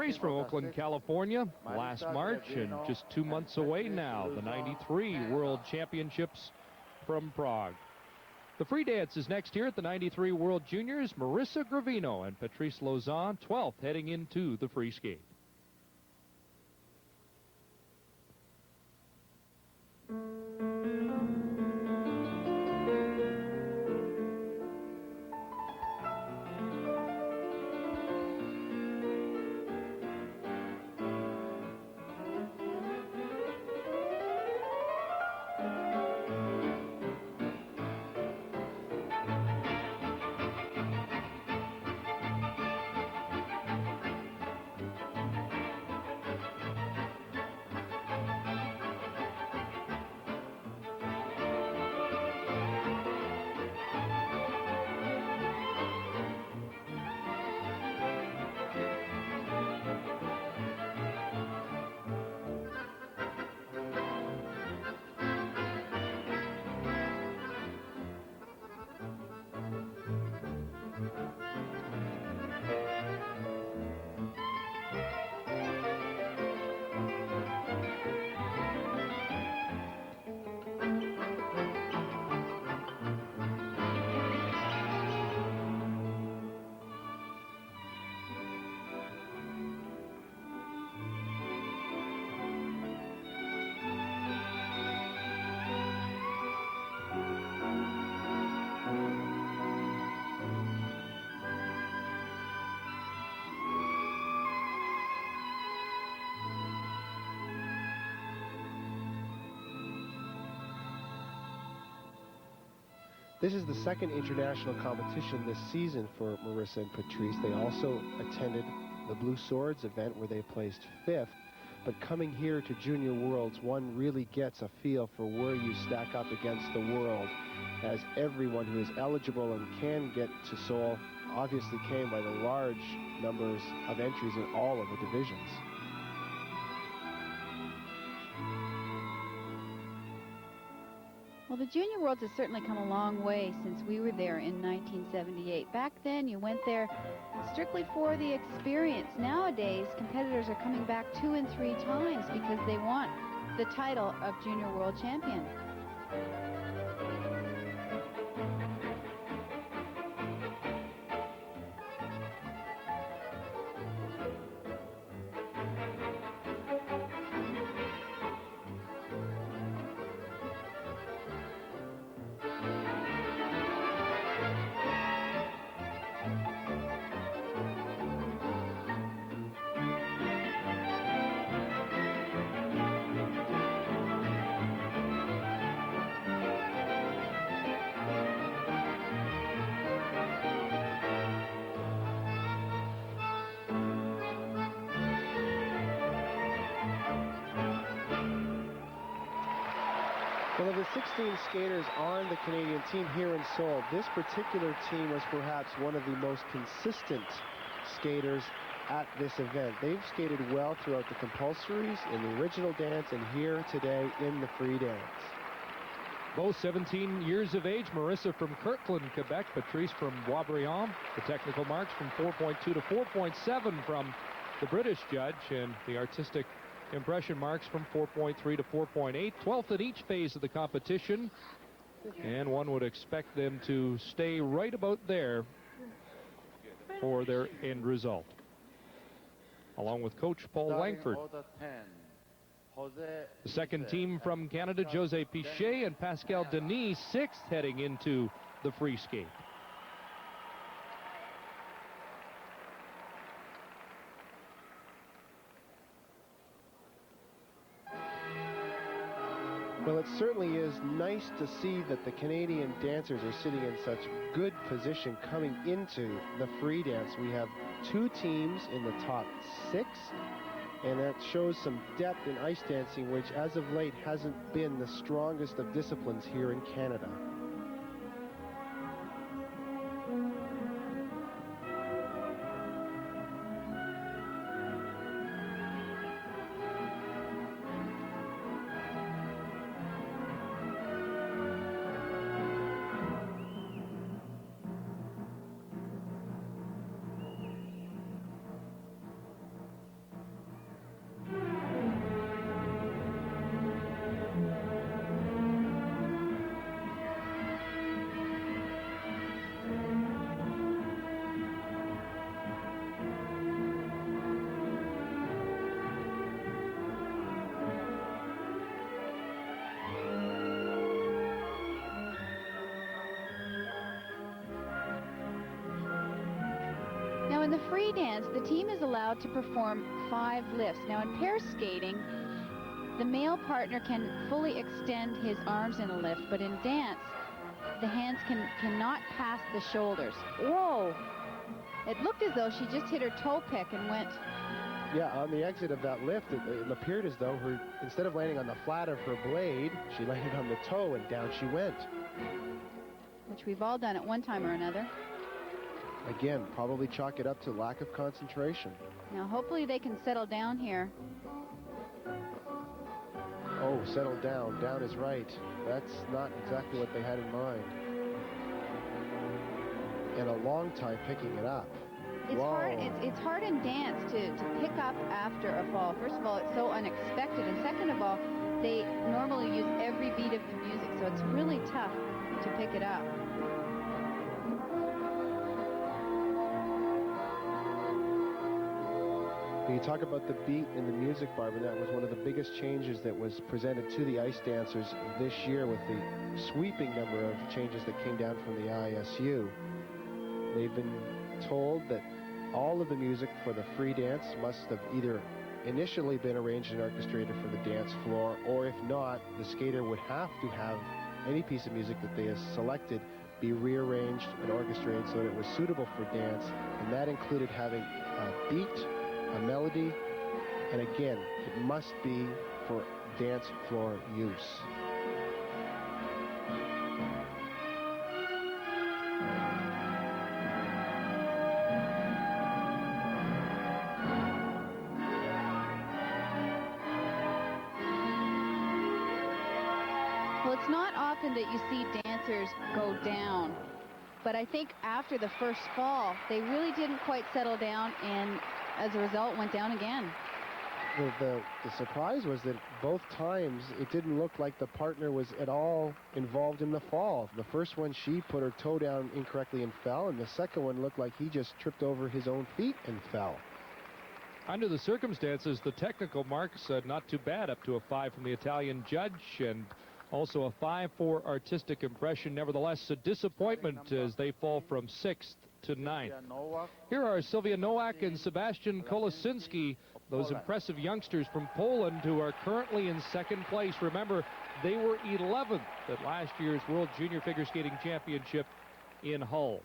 Patrice from Oakland, California, last March, and just 2 months away now, the 93 World Championships from Prague. The free dance is next here at the 93 World Juniors. Marissa Gravino and Patrice Lauzon, 12th, heading into the free skate. This is the second international competition this season for Marissa and Patrice. They also attended the Blue Swords event where they placed 5th. But coming here to Junior Worlds, one really gets a feel for where you stack up against the world, as everyone who is eligible and can get to Seoul obviously came by the large numbers of entries in all of the divisions. Well, the Junior Worlds has certainly come a long way since we were there in 1978. Back then, you went there strictly for the experience. Nowadays, competitors are coming back 2 and 3 times because they want the title of Junior World Champion. Well, of the 16 skaters on the Canadian team here in Seoul, this particular team was perhaps one of the most consistent skaters at this event. They've skated well throughout the compulsories, in the original dance, and here today in the free dance. Both 17 years of age. Marissa from Kirkland, Quebec. Patrice from Boisbriand. The technical marks from 4.2 to 4.7 from the British judge, and the artistic impression marks from 4.3 to 4.8. 12th in each phase of the competition, and one would expect them to stay right about there for their end result. Along with Coach Paul Langford. The second team from Canada, Jose Pichet and Pascal Denis, 6th, heading into the free skate. Well, it certainly is nice to see that the Canadian dancers are sitting in such good position coming into the free dance. We have 2 teams in the top 6, and that shows some depth in ice dancing, which as of late hasn't been the strongest of disciplines here in Canada. in the free dance, the team is allowed to perform 5 lifts. Now, in pair skating, the male partner can fully extend his arms in a lift, but in dance, the hands cannot pass the shoulders. Whoa! It looked as though she just hit her toe pick and went. Yeah, on the exit of that lift, it appeared as though instead of landing on the flat of her blade, she landed on the toe and down she went. Which we've all done at one time or another. Again, probably chalk it up to lack of concentration. Now, hopefully they can settle down here. Oh, settle down. Down is right. That's not exactly what they had in mind. And a long time picking it up. It's Whoa. hard. It's hard in dance to pick up after a fall. First of all, it's so unexpected, and second of all, they normally use every beat of the music, so it's really tough to pick it up. When you talk about the beat and the music, Barbara, that was one of the biggest changes that was presented to the ice dancers this year with the sweeping number of changes that came down from the ISU. They've been told that all of the music for the free dance must have either initially been arranged and orchestrated for the dance floor, or if not, the skater would have to have any piece of music that they have selected be rearranged and orchestrated so that it was suitable for dance, and that included having a beat, a melody, and again, it must be for dance floor use. Well, it's not often that you see dancers go down, but I think after the first fall, they really didn't quite settle down, and as a result, went down again. The surprise was that both times it didn't look like the partner was at all involved in the fall. The first one, she put her toe down incorrectly and fell, and the second one looked like he just tripped over his own feet and fell. Under the circumstances, the technical marks not too bad, up to a 5 from the Italian judge, and also a 5 for artistic impression. Nevertheless, a disappointment as they fall from 6th to 9th. Here are Sylvia Nowak and Sebastian Kolosinski, those impressive youngsters from Poland who are currently in 2nd place. Remember, they were 11th at last year's World Junior Figure Skating Championship in Hull.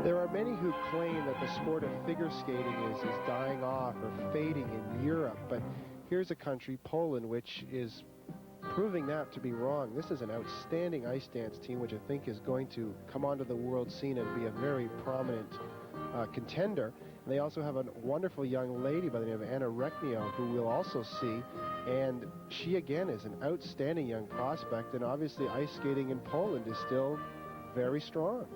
There are many who claim that the sport of figure skating is dying off or fading in Europe, but here's a country, Poland, which is proving that to be wrong. This is an outstanding ice dance team, which I think is going to come onto the world scene and be a very prominent contender. And they also have a wonderful young lady by the name of Anna Reknio, who we'll also see, and she again is an outstanding young prospect, and obviously ice skating in Poland is still very strong.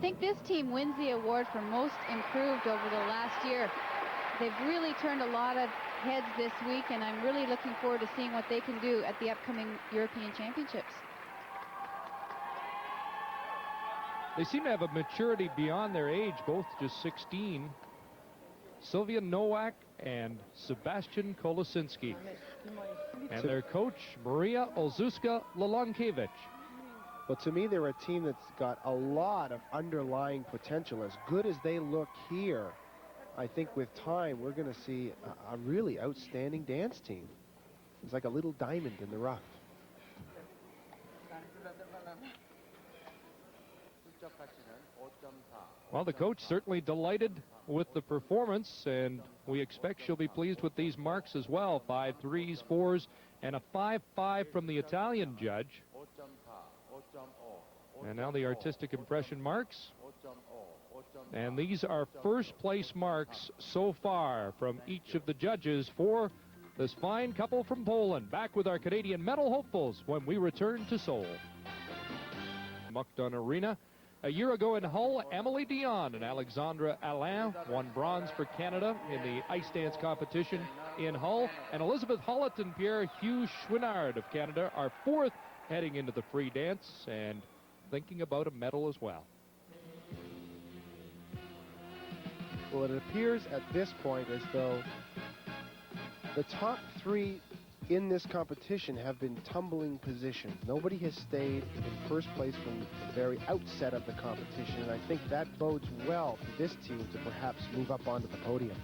think this team wins the award for most improved over the last year. They've really turned a lot of heads this week, and I'm really looking forward to seeing what they can do at the upcoming European Championships. They seem to have a maturity beyond their age, both just 16. Sylvia Nowak and Sebastian Kolosinski. And their coach, Maria Olszewska-Lelonkiewicz. Well, to me, they're a team that's got a lot of underlying potential. As good as they look here, I think with time, we're going to see a really outstanding dance team. It's like a little diamond in the rough. Well, the coach certainly delighted with the performance, and we expect she'll be pleased with these marks as well. 5 3s, 4s, and a 5-5 from the Italian judge. And now the artistic impression marks. And these are first place marks so far from each of the judges for this fine couple from Poland. Back with our Canadian medal hopefuls when we return to Seoul. Mukden Arena. A year ago in Hull, Emily Dion and Alexandra Alain won bronze for Canada in the ice dance competition in Hull. And Elizabeth Hollett and Pierre-Hugh Chouinard of Canada are fourth heading into the free dance and thinking about a medal as well. Well, it appears at this point as though the top 3 in this competition have been tumbling positions. Nobody has stayed in first place from the very outset of the competition, and I think that bodes well for this team to perhaps move up onto the podium.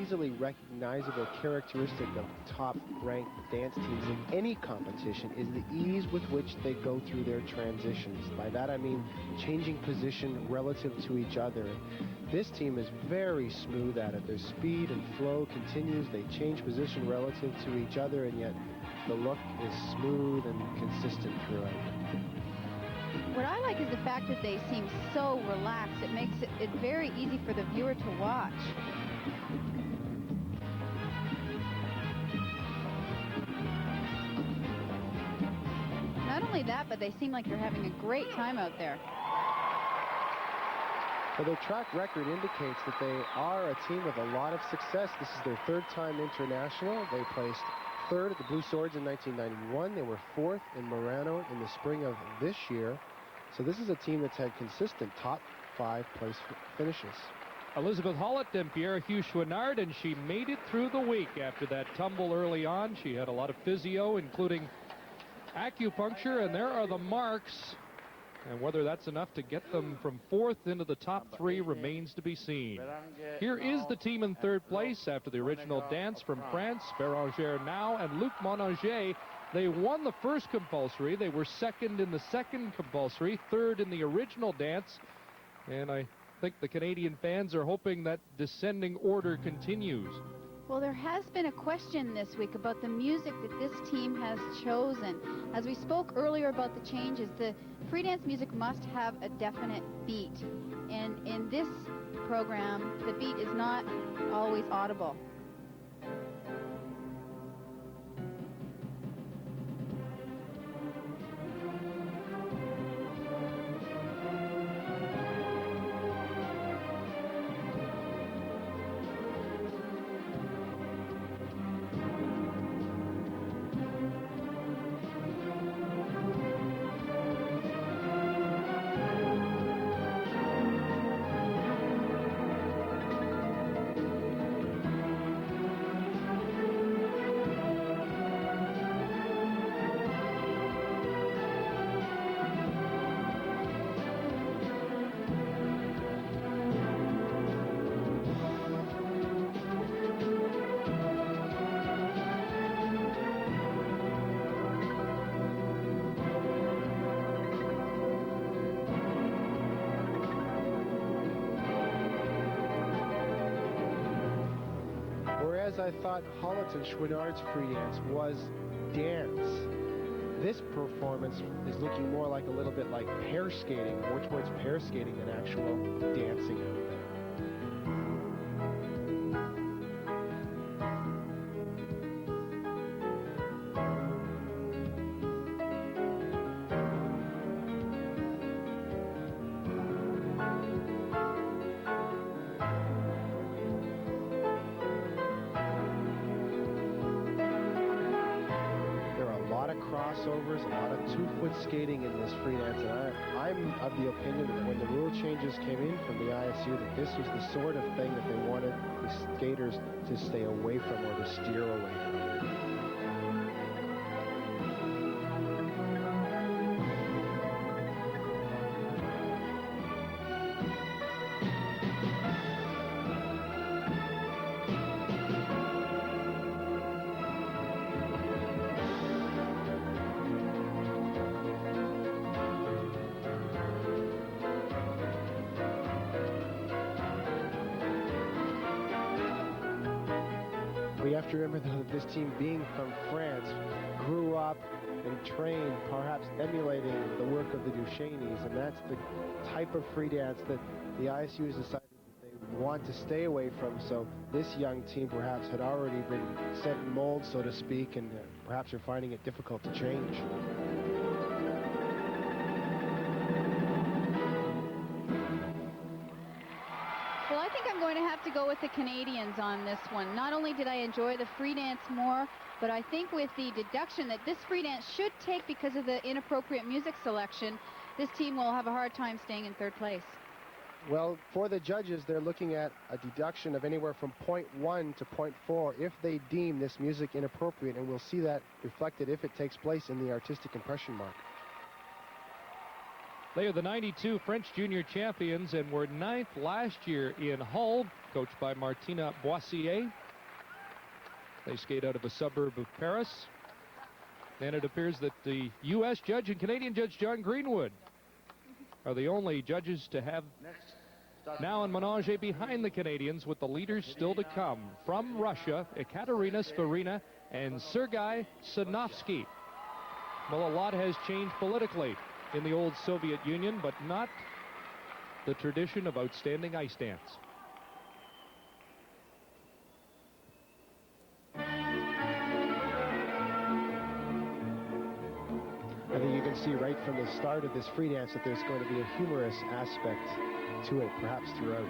Easily recognizable characteristic of top-ranked dance teams in any competition is the ease with which they go through their transitions. By that I mean changing position relative to each other. This team is very smooth at it. Their speed and flow continues. They change position relative to each other, and yet the look is smooth and consistent throughout. What I like is the fact that they seem so relaxed. It makes it very easy for the viewer to watch. Not only that, but they seem like they're having a great time out there. Well, their track record indicates that they are a team with a lot of success. This is their 3rd time international. They placed 3rd at the Blue Swords in 1991. They were 4th in Murano in the spring of this year. So this is a team that's had consistent top 5 place finishes. Elizabeth Hollett and Pierre-Hugh Chouinard, and she made it through the week after that tumble early on. She had a lot of physio, including acupuncture, and there are the marks. And whether that's enough to get them from fourth into the top three remains to be seen. Here is the team in third place after the original dance from France, Bérangère Now and Luc Monanger. They won the first compulsory. They were second in the second compulsory, third in the original dance. And I think the Canadian fans are hoping that descending order continues. Well, there has been a question this week about the music that this team has chosen. As we spoke earlier about the changes, the free dance music must have a definite beat. And in this program, the beat is not always audible. I thought Hollett and Chouinard's free dance was dance. This performance is looking more like a little bit like pair skating, more towards pair skating than actual dancing out there. Crossovers, a lot of two-foot skating in this free dance, and I'm of the opinion that when the rule changes came in from the ISU, that this was the sort of thing that they wanted the skaters to stay away from or to steer away from. We have to remember, though, that this team, being from France, grew up and trained, perhaps emulating the work of the Ducheneys, and that's the type of free dance that the ISU has decided that they want to stay away from. So this young team perhaps had already been set in mold, so to speak, and perhaps are finding it difficult to change. Going to have to go with the Canadians on this one. Not only did I enjoy the free dance more, but I think with the deduction that this free dance should take because of the inappropriate music selection, this team will have a hard time staying in third place. Well, for the judges, they're looking at a deduction of anywhere from 0.1 to 0.4 if they deem this music inappropriate, and we'll see that reflected if it takes place in the artistic impression mark. They are the 92 French junior champions and were 9th last year in Hull, coached by Martina Boissier. They skate out of a suburb of Paris. And it appears that the U.S. judge and Canadian judge John Greenwood are the only judges to have Now and Monanger behind the Canadians, with the leaders still to come. From Russia, Ekaterina Sfarina and Sergei Sinovsky. Well, a lot has changed politically in the old Soviet Union, but not the tradition of outstanding ice dance. I think you can see right from the start of this free dance that there's going to be a humorous aspect to it, perhaps throughout.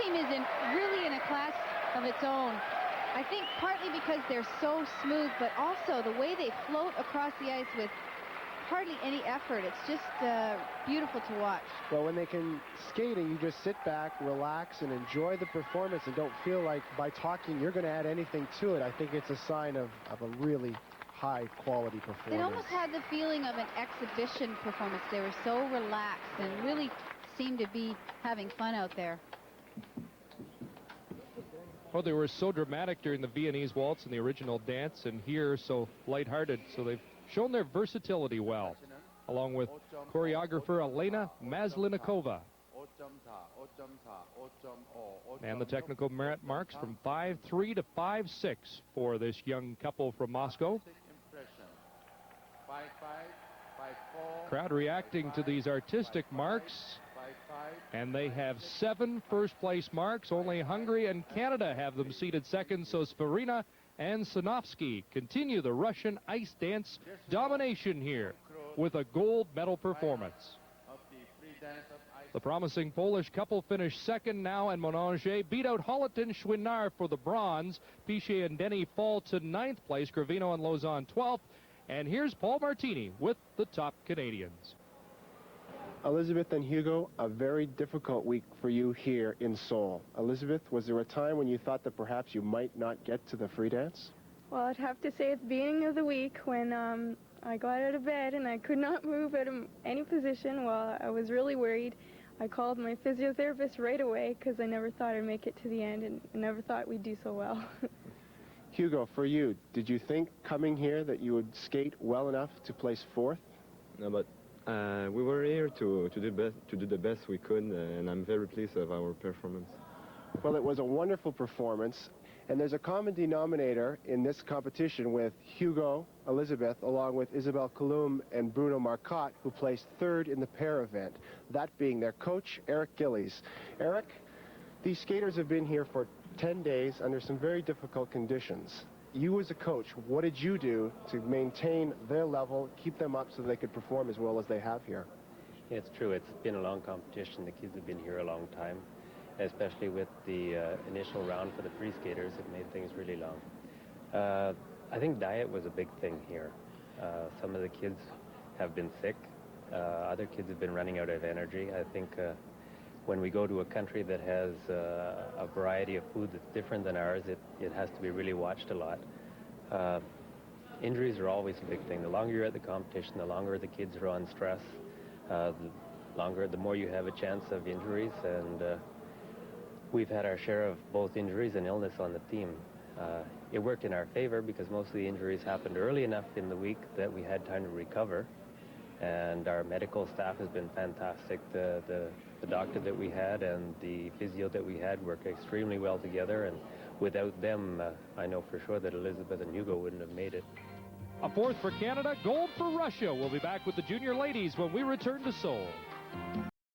team is really in a class of its own. I think partly because they're so smooth, but also the way they float across the ice with hardly any effort. It's just beautiful to watch. Well, when they can skate and you just sit back, relax, and enjoy the performance and don't feel like by talking you're going to add anything to it, I think it's a sign of a really high-quality performance. It almost had the feeling of an exhibition performance. They were so relaxed and really seemed to be having fun out there. Well, they were so dramatic during the Viennese waltz and the original dance, and here so lighthearted. So they've shown their versatility well, along with choreographer Elena Maslinikova. And the technical merit marks from 5.3 to 5.6 for this young couple from Moscow. Crowd reacting to these artistic marks, and they have 7 first-place marks. Only Hungary and Canada have them seated second, so Sverina and Sinofsky continue the Russian ice dance domination here with a gold medal performance. The promising Polish couple finished second now, and Monanger beat out Hollet and Chouinard for the bronze. Piché and Denny fall to 9th place, Gravino and Lauzon 12th. And here's Paul Martini with the top Canadians. Elizabeth and Hugo, a very difficult week for you here in Seoul. Elizabeth, was there a time when you thought that perhaps you might not get to the free dance? Well, I'd have to say at the beginning of the week when I got out of bed and I could not move out of any position. Well, I was really worried. I called my physiotherapist right away because I never thought I'd make it to the end and never thought we'd do so well. Hugo, for you, did you think coming here that you would skate well enough to place 4th? No, but we were here to do the best we could, and I'm very pleased of our performance. Well, it was a wonderful performance, and there's a common denominator in this competition with Hugo, Elizabeth, along with Isabelle Colomb and Bruno Marcotte, who placed 3rd in the pair event, that being their coach, Eric Gillies. Eric, these skaters have been here for 10 days under some very difficult conditions. You as a coach, what did you do to maintain their level, keep them up so they could perform as well as they have here? Yeah, it's true. It's been a long competition. The kids have been here a long time, especially with the initial round for the free skaters. It made things really long. I think diet was a big thing here. Some of the kids have been sick. Other kids have been running out of energy. I think when we go to a country that has a variety of food that's different than ours, it has to be really watched a lot. Injuries are always a big thing. The longer you're at the competition, the longer the kids are on stress, the more you have a chance of injuries. And we've had our share of both injuries and illness on the team. It worked in our favor because most of the injuries happened early enough in the week that we had time to recover. And our medical staff has been fantastic. The doctor that we had and the physio that we had work extremely well together, and without them, I know for sure that Elizabeth and Hugo wouldn't have made it. A 4th for Canada, gold for Russia. We'll be back with the junior ladies when we return to Seoul.